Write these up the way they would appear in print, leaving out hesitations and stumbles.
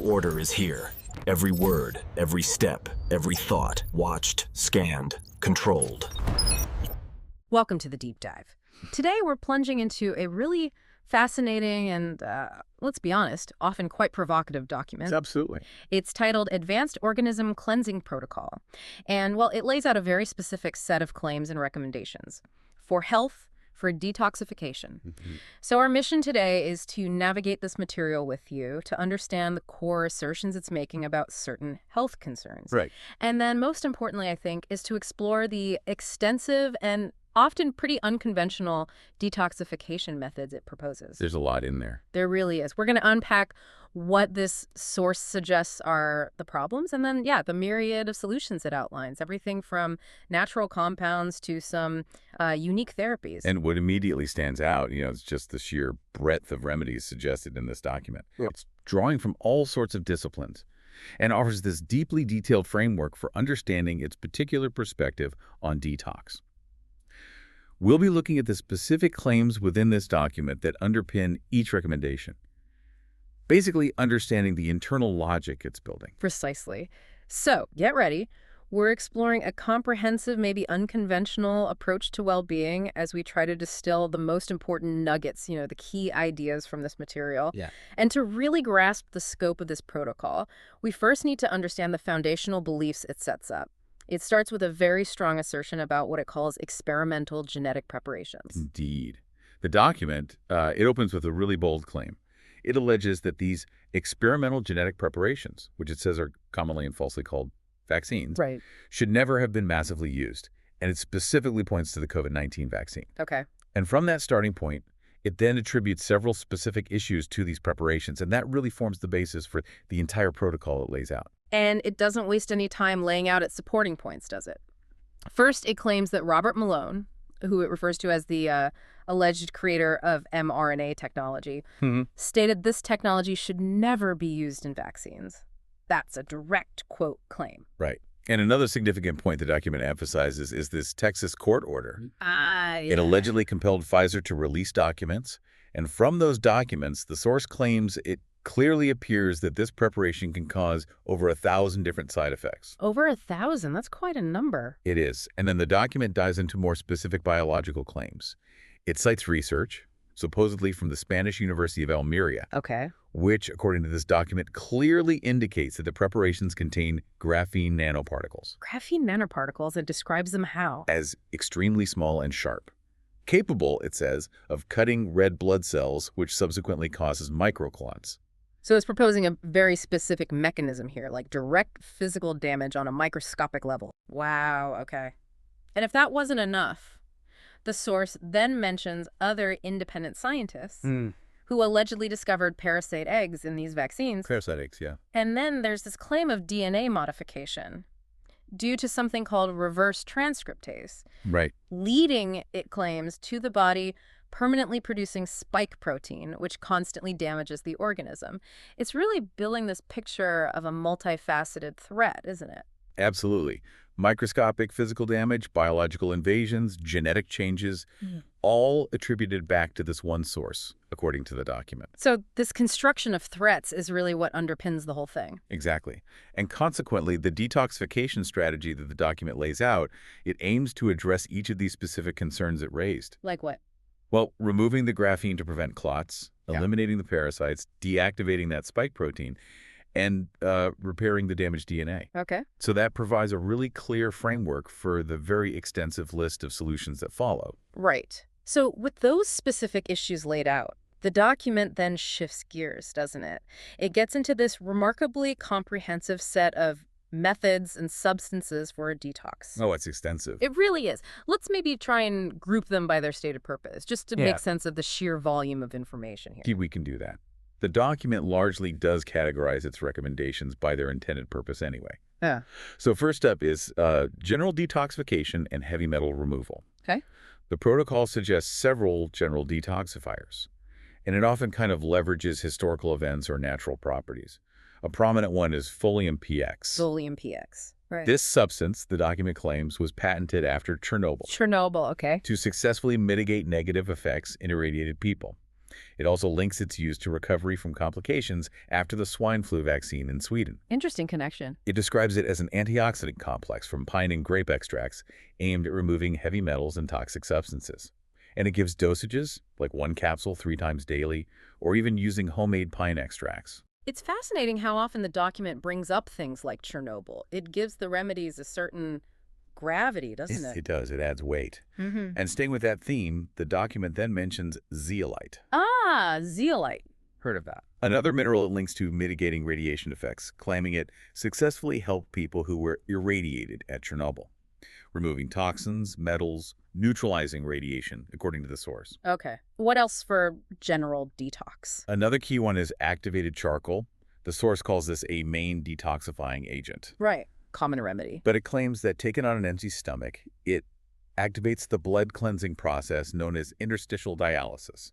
order is here. Every word, every step, every thought, watched, scanned, controlled. Welcome to the Deep Dive. Today we're plunging into a really fascinating and, let's be honest, often quite provocative document. Absolutely. It's titled Advanced Organism Cleansing Protocol. And, well, it lays out a very specific set of claims and recommendations for health, for detoxification. So our mission today is to navigate this material with you to understand the core assertions it's making about certain health concerns. Right. And then most importantly, I think, is to explore the extensive and often pretty unconventional detoxification methods it proposes. There's a lot in there. There really is. We're going to unpack what this source suggests are the problems, and then, the myriad of solutions it outlines, everything from natural compounds to some unique therapies. And what immediately stands out, it's just the sheer breadth of remedies suggested in this document. Yep. It's drawing from all sorts of disciplines and offers this deeply detailed framework for understanding its particular perspective on detox. We'll be looking at the specific claims within this document that underpin each recommendation. Basically, understanding the internal logic it's building. Precisely. So, get ready. We're exploring a comprehensive, maybe unconventional approach to well-being as we try to distill the most important nuggets, the key ideas from this material. Yeah. And to really grasp the scope of this protocol, we first need to understand the foundational beliefs it sets up. It starts with a very strong assertion about what it calls experimental genetic preparations. Indeed. The document, it opens with a really bold claim. It alleges that these experimental genetic preparations, which it says are commonly and falsely called vaccines, Right. should never have been massively used. And it specifically points to the COVID-19 vaccine. Okay. And from that starting point, it then attributes several specific issues to these preparations, and that really forms the basis for the entire protocol it lays out. And it doesn't waste any time laying out its supporting points, does it? First, it claims that Robert Malone, who it refers to as the alleged creator of mRNA technology, stated this technology should never be used in vaccines. That's a direct quote claim. Right. And another significant point the document emphasizes is this Texas court order. It allegedly compelled Pfizer to release documents, and from those documents, the source claims it clearly appears that this preparation can cause over 1,000 different side effects. Over 1,000? That's quite a number. It is. And then the document dives into more specific biological claims. It cites research, supposedly from the Spanish University of Almeria, Okay. which, according to this document, clearly indicates that the preparations contain graphene nanoparticles. Graphene nanoparticles, it describes them how? As extremely small and sharp. Capable, it says, of cutting red blood cells, which subsequently causes microclots. So it's proposing a very specific mechanism here, like direct physical damage on a microscopic level. Wow, okay. And if that wasn't enough, the source then mentions other independent scientists who allegedly discovered parasite eggs in these vaccines. Parasitics, yeah. And then there's this claim of DNA modification due to something called reverse transcriptase, Right. leading, it claims, to the body permanently producing spike protein, which constantly damages the organism. It's really building this picture of a multifaceted threat, isn't it? Absolutely. Microscopic physical damage, biological invasions, genetic changes, all attributed back to this one source, according to the document. So this construction of threats is really what underpins the whole thing. Exactly. And consequently, the detoxification strategy that the document lays out, it aims to address each of these specific concerns it raised. Like what? Well, removing the graphene to prevent clots, eliminating the parasites, deactivating that spike protein, and repairing the damaged DNA. Okay. So that provides a really clear framework for the very extensive list of solutions that follow. Right. So with those specific issues laid out, the document then shifts gears, doesn't it? It gets into this remarkably comprehensive set of methods and substances for a detox. Oh, it's extensive. It really is. Let's maybe try and group them by their stated purpose, just to make sense of the sheer volume of information here. We can do that. The document largely does categorize its recommendations by their intended purpose anyway. Yeah. So first up is general detoxification and heavy metal removal. Okay. The protocol suggests several general detoxifiers, and it often kind of leverages historical events or natural properties. A prominent one is Folium PX. Folium PX. Right. This substance, the document claims, was patented after Chernobyl Chernobyl, okay. to successfully mitigate negative effects in irradiated people. It also links its use to recovery from complications after the swine flu vaccine in Sweden. Interesting connection. It describes it as an antioxidant complex from pine and grape extracts aimed at removing heavy metals and toxic substances. And it gives dosages, like 1 capsule 3 times daily, or even using homemade pine extracts. It's fascinating how often the document brings up things like Chernobyl. It gives the remedies a certain gravity, doesn't it? It does. It adds weight. Mm-hmm. And staying with that theme, the document then mentions zeolite. Ah, zeolite. Heard of that. Another mineral it links to mitigating radiation effects, claiming it successfully helped people who were irradiated at Chernobyl, removing toxins, metals, neutralizing radiation, according to the source. Okay. What else for general detox? Another key one is activated charcoal. The source calls this a main detoxifying agent. Right. Common remedy. But it claims that taken on an empty stomach, it activates the blood cleansing process known as interstitial dialysis,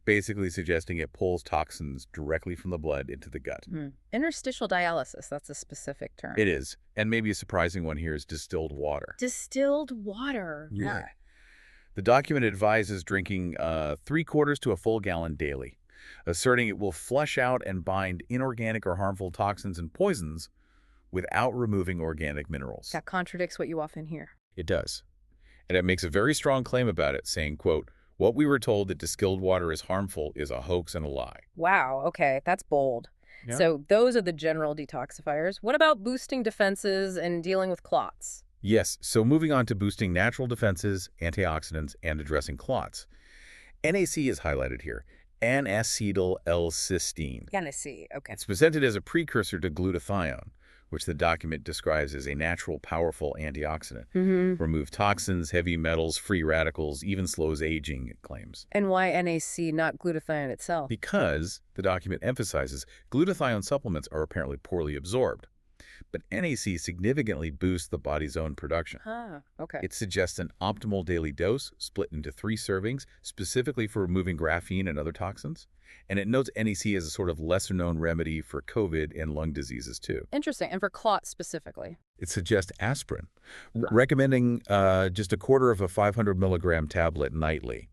basically suggesting it pulls toxins directly from the blood into the gut. Interstitial dialysis, that's a specific term. It is. And maybe a surprising one here is distilled water. Distilled water. Yeah. The document advises drinking 3/4 to a full gallon daily, asserting it will flush out and bind inorganic or harmful toxins and poisons without removing organic minerals. That contradicts what you often hear. It does. And it makes a very strong claim about it, saying, quote, "What we were told that distilled water is harmful is a hoax and a lie." Wow, okay, that's bold. Yeah. So those are the general detoxifiers. What about boosting defenses and dealing with clots? Yes, so moving on to boosting natural defenses, antioxidants, and addressing clots. NAC is highlighted here, N-acetyl L-cysteine. NAC, okay. It's presented as a precursor to glutathione, which the document describes as a natural, powerful antioxidant. Remove toxins, heavy metals, free radicals, even slows aging, it claims. And why NAC, not glutathione itself? Because, the document emphasizes, glutathione supplements are apparently poorly absorbed. But NAC significantly boosts the body's own production. Ah, okay. It suggests an optimal daily dose, split into 3 servings, specifically for removing graphene and other toxins. And it notes NAC as a sort of lesser-known remedy for COVID and lung diseases, too. Interesting. And for clots specifically? It suggests aspirin, recommending just 1/4 of a 500 milligram tablet nightly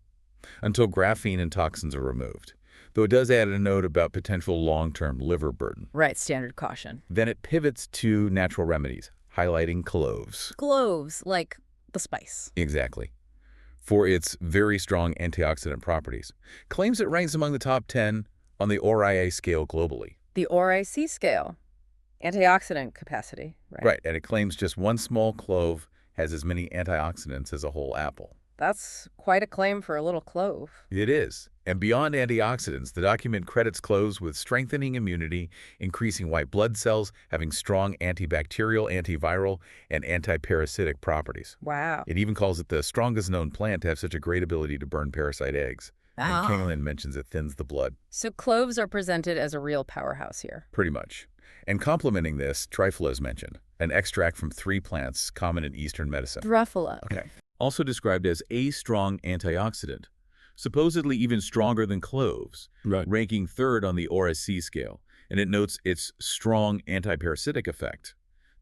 until graphene and toxins are removed. Though it does add a note about potential long-term liver burden. Right, standard caution. Then it pivots to natural remedies, highlighting cloves. Cloves, like the spice. Exactly. For its very strong antioxidant properties. Claims it ranks among the top 10 on the ORIA scale globally. The ORIC scale. Antioxidant capacity, right? Right, and it claims just 1 small clove has as many antioxidants as a whole apple. That's quite a claim for a little clove. It is. And beyond antioxidants, the document credits cloves with strengthening immunity, increasing white blood cells, having strong antibacterial, antiviral, and antiparasitic properties. Wow. It even calls it the strongest known plant to have such a great ability to burn parasite eggs. And Kanglin mentions it thins the blood. So cloves are presented as a real powerhouse here. Pretty much. And complementing this, Triphala is mentioned, an extract from 3 plants common in Eastern medicine. Triphala. Okay. Also described as a strong antioxidant, supposedly even stronger than cloves, ranking 3rd on the ORSC scale, and it notes its strong antiparasitic effect.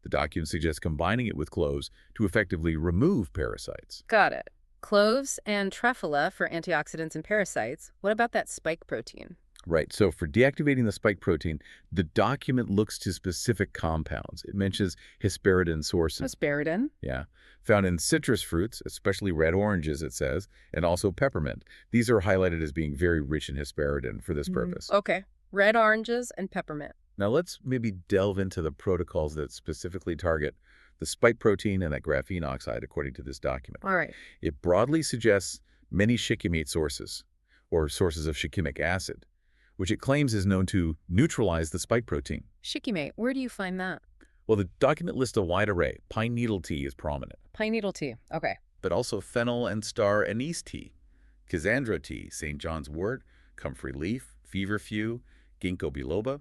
The document suggests combining it with cloves to effectively remove parasites. Got it. Cloves and Triphala for antioxidants and parasites. What about that spike protein? Right, so for deactivating the spike protein, the document looks to specific compounds. It mentions hesperidin sources. Hesperidin? Yeah. Found in citrus fruits, especially red oranges, it says, and also peppermint. These are highlighted as being very rich in hesperidin for this purpose. Okay. Red oranges and peppermint. Now let's maybe delve into the protocols that specifically target the spike protein and that graphene oxide, according to this document. All right. It broadly suggests many shikimate sources, or sources of shikimic acid, which it claims is known to neutralize the spike protein. Shikimate, where do you find that? Well, the document lists a wide array. Pine needle tea is prominent. Pine needle tea, okay. But also fennel and star anise tea, Cassandra tea, St. John's wort, comfrey leaf, feverfew, ginkgo biloba,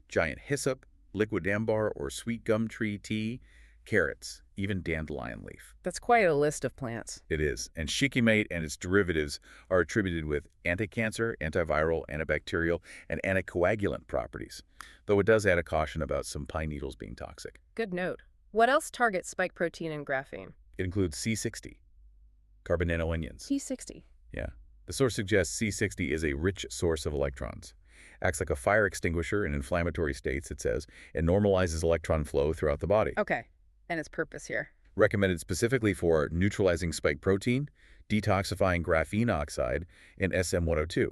giant hyssop, liquid ambar or sweet gum tree tea, carrots, even dandelion leaf. That's quite a list of plants. It is, and shikimate and its derivatives are attributed with anti-cancer, antiviral, antibacterial, and anticoagulant properties, though it does add a caution about some pine needles being toxic. Good note. What else targets spike protein and graphene? It includes C60, carbon nanoonions. C60. Yeah. The source suggests C60 is a rich source of electrons. Acts like a fire extinguisher in inflammatory states, it says, and normalizes electron flow throughout the body. Okay. And its purpose here. Recommended specifically for neutralizing spike protein, detoxifying graphene oxide, and SM102.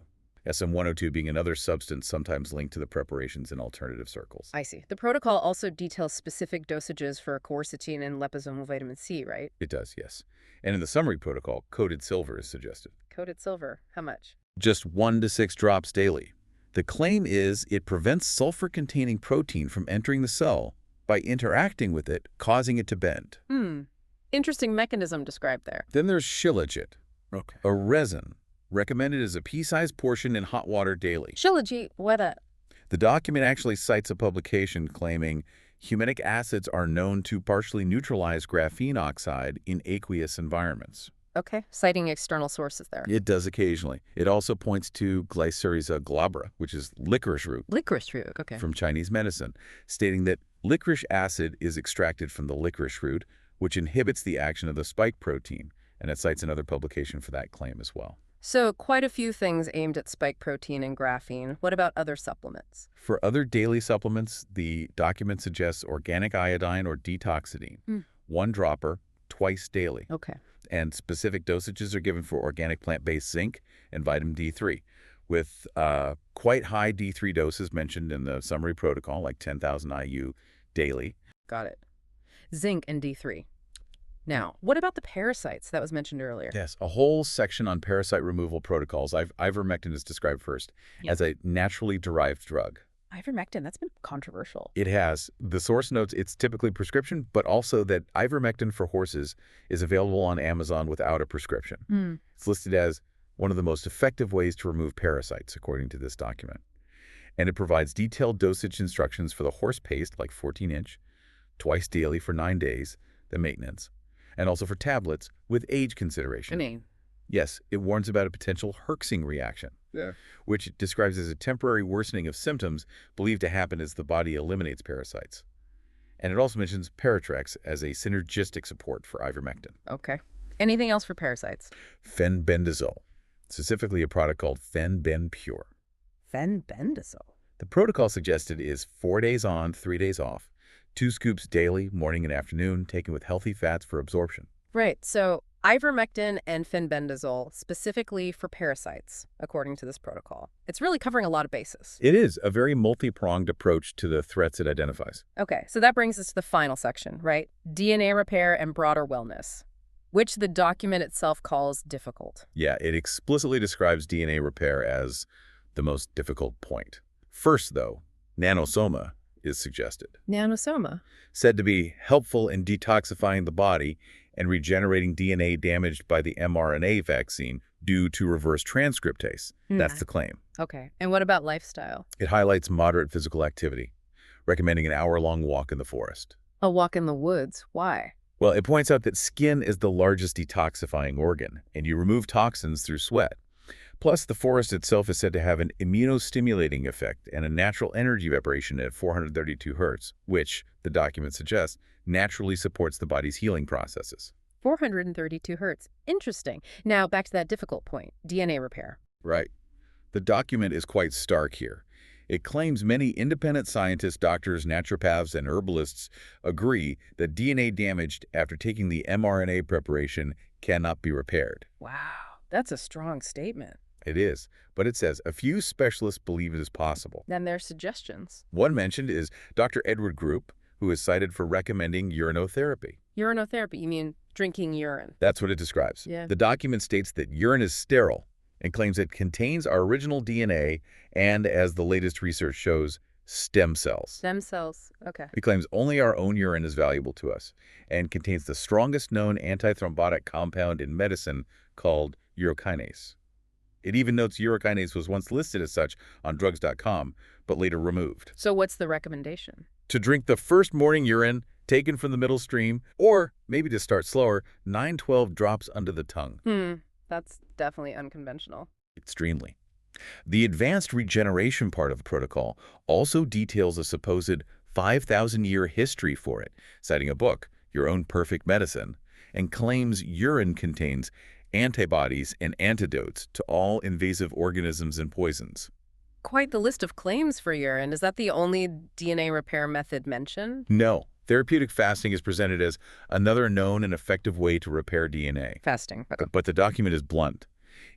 SM102 being another substance sometimes linked to the preparations in alternative circles. I see. The protocol also details specific dosages for quercetin and liposomal vitamin C, right? It does, yes. And in the summary protocol, coated silver is suggested. Coated silver. How much? Just 1 to 6 drops daily. The claim is it prevents sulfur-containing protein from entering the cell by interacting with it, causing it to bend. Interesting mechanism described there. Then there's shilajit, a resin, recommended as a pea-sized portion in hot water daily. Shilajit, what a... The document actually cites a publication claiming humic acids are known to partially neutralize graphene oxide in aqueous environments. Okay, citing external sources there. It does occasionally. It also points to Glycyrrhiza glabra, which is licorice root. Licorice root, okay. From Chinese medicine, stating that licorice acid is extracted from the licorice root, which inhibits the action of the spike protein, and it cites another publication for that claim as well. So quite a few things aimed at spike protein and graphene. What about other supplements? For other daily supplements, the document suggests organic iodine or detoxidine, 1 dropper, twice daily. Okay. And specific dosages are given for organic plant-based zinc and vitamin D3, with quite high D3 doses mentioned in the summary protocol, like 10,000 IU daily. Got it. Zinc and D3. Now, what about the parasites that was mentioned earlier? Yes, a whole section on parasite removal protocols. Ivermectin is described first as a naturally derived drug. Ivermectin, that's been controversial. It has. The source notes it's typically prescription, but also that ivermectin for horses is available on Amazon without a prescription. It's listed as one of the most effective ways to remove parasites, according to this document. And it provides detailed dosage instructions for the horse paste, like 14-inch, twice daily for 9 days, the maintenance, and also for tablets with age consideration. Yes, it warns about a potential herxing reaction, which it describes as a temporary worsening of symptoms believed to happen as the body eliminates parasites. And it also mentions Paratrex as a synergistic support for ivermectin. Okay. Anything else for parasites? Fenbendazole, specifically a product called Fenben Pure. Fenbendazole? The protocol suggested is 4 days on, 3 days off, 2 scoops daily, morning and afternoon, taken with healthy fats for absorption. Right. So ivermectin and fenbendazole specifically for parasites, according to this protocol. It's really covering a lot of bases. It is a very multi-pronged approach to the threats it identifies. Okay, so that brings us to the final section, right? DNA repair and broader wellness, which the document itself calls difficult. Yeah, it explicitly describes DNA repair as the most difficult point. First, though, Nano Soma is suggested. Nano Soma? Said to be helpful in detoxifying the body and regenerating DNA damaged by the mRNA vaccine due to reverse transcriptase. That's the claim. Okay. And what about lifestyle? It highlights moderate physical activity, recommending an hour-long walk in the forest. A walk in the woods? Why? Well, it points out that skin is the largest detoxifying organ, and you remove toxins through sweat. Plus, the forest itself is said to have an immunostimulating effect and a natural energy vibration at 432 hertz, which, the document suggests, naturally supports the body's healing processes. 432 hertz. Interesting. Now, back to that difficult point, DNA repair. Right. The document is quite stark here. It claims many independent scientists, doctors, naturopaths, and herbalists agree that DNA damaged after taking the mRNA preparation cannot be repaired. Wow, that's a strong statement. It is, but it says a few specialists believe it is possible. Then there's suggestions. One mentioned is Dr. Edward Group, who is cited for recommending urinotherapy. Urinotherapy, you mean drinking urine? That's what it describes. Yeah. The document states that urine is sterile and claims it contains our original DNA and, as the latest research shows, stem cells. Stem cells, okay. It claims only our own urine is valuable to us and contains the strongest known antithrombotic compound in medicine called urokinase. It even notes urokinase was once listed as such on drugs.com, but later removed. So what's the recommendation? To drink the first morning urine taken from the middle stream, or maybe to start slower, 9-12 drops under the tongue. That's definitely unconventional. Extremely. The advanced regeneration part of the protocol also details a supposed 5,000-year history for it, citing a book, Your Own Perfect Medicine, and claims urine contains antibodies, and antidotes to all invasive organisms and poisons. Quite the list of claims for urine. Is that the only DNA repair method mentioned? No, therapeutic fasting is presented as another known and effective way to repair DNA. Fasting. Okay. But the document is blunt.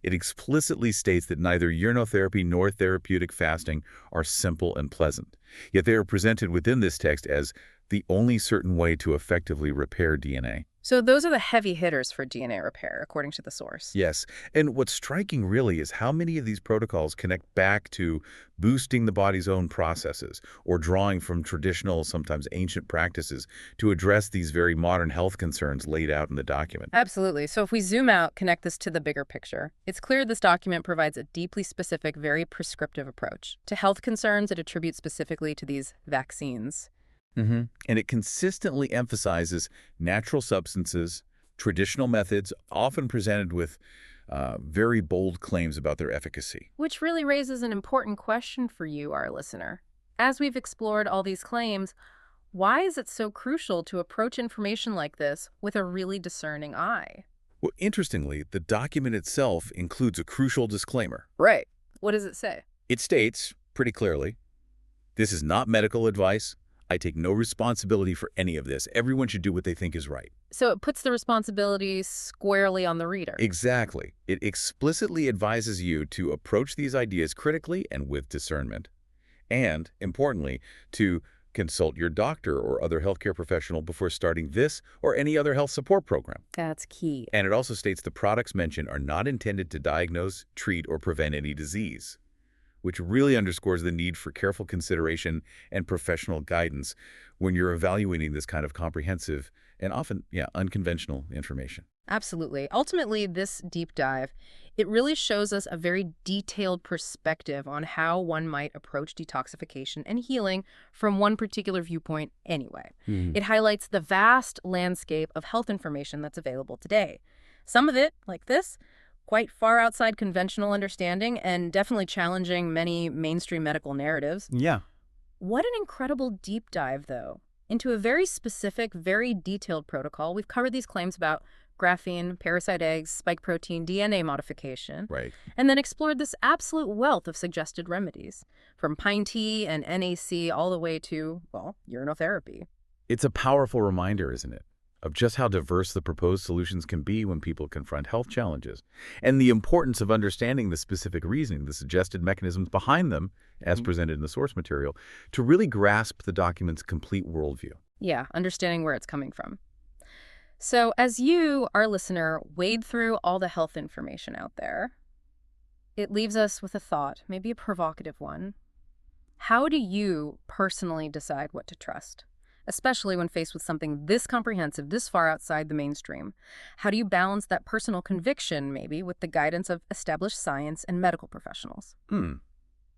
It explicitly states that neither urinotherapy nor therapeutic fasting are simple and pleasant. Yet they are presented within this text as the only certain way to effectively repair DNA. So those are the heavy hitters for DNA repair, according to the source. Yes, and what's striking really is how many of these protocols connect back to boosting the body's own processes or drawing from traditional, sometimes ancient practices to address these very modern health concerns laid out in the document. Absolutely. So if we zoom out, connect this to the bigger picture, it's clear this document provides a deeply specific, very prescriptive approach to health concerns it attributes specifically to these vaccines. And it consistently emphasizes natural substances, traditional methods, often presented with very bold claims about their efficacy. Which really raises an important question for you, our listener. As we've explored all these claims, why is it so crucial to approach information like this with a really discerning eye? Well, interestingly, the document itself includes a crucial disclaimer. Right. What does it say? It states, pretty clearly, this is not medical advice. I take no responsibility for any of this. Everyone should do what they think is right. So it puts the responsibility squarely on the reader. Exactly. It explicitly advises you to approach these ideas critically and with discernment. And, importantly, to consult your doctor or other healthcare professional before starting this or any other health support program. That's key. And it also states the products mentioned are not intended to diagnose, treat, or prevent any disease, which really underscores the need for careful consideration and professional guidance when you're evaluating this kind of comprehensive and often, unconventional information. Absolutely. Ultimately, this deep dive, it really shows us a very detailed perspective on how one might approach detoxification and healing from one particular viewpoint anyway. It highlights the vast landscape of health information that's available today. Some of it, like this, quite far outside conventional understanding and definitely challenging many mainstream medical narratives. Yeah. What an incredible deep dive, though, into a very specific, very detailed protocol. We've covered these claims about graphene, parasite eggs, spike protein, DNA modification, Right. and then explored this absolute wealth of suggested remedies, from pine tea and NAC all the way to, well, urinotherapy. It's a powerful reminder, isn't it, of just how diverse the proposed solutions can be when people confront health challenges, and the importance of understanding the specific reasoning, the suggested mechanisms behind them, as presented in the source material, to really grasp the document's complete worldview. Yeah, understanding where it's coming from. So as you, our listener, wade through all the health information out there, it leaves us with a thought, maybe a provocative one. How do you personally decide what to trust? Especially when faced with something this comprehensive, this far outside the mainstream. How do you balance that personal conviction, maybe, with the guidance of established science and medical professionals?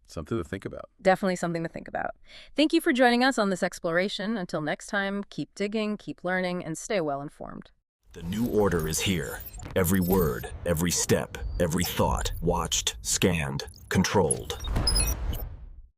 Something to think about. Definitely something to think about. Thank you for joining us on this exploration. Until next time, keep digging, keep learning, and stay well informed. The new order is here. Every word, every step, every thought, watched, scanned, controlled.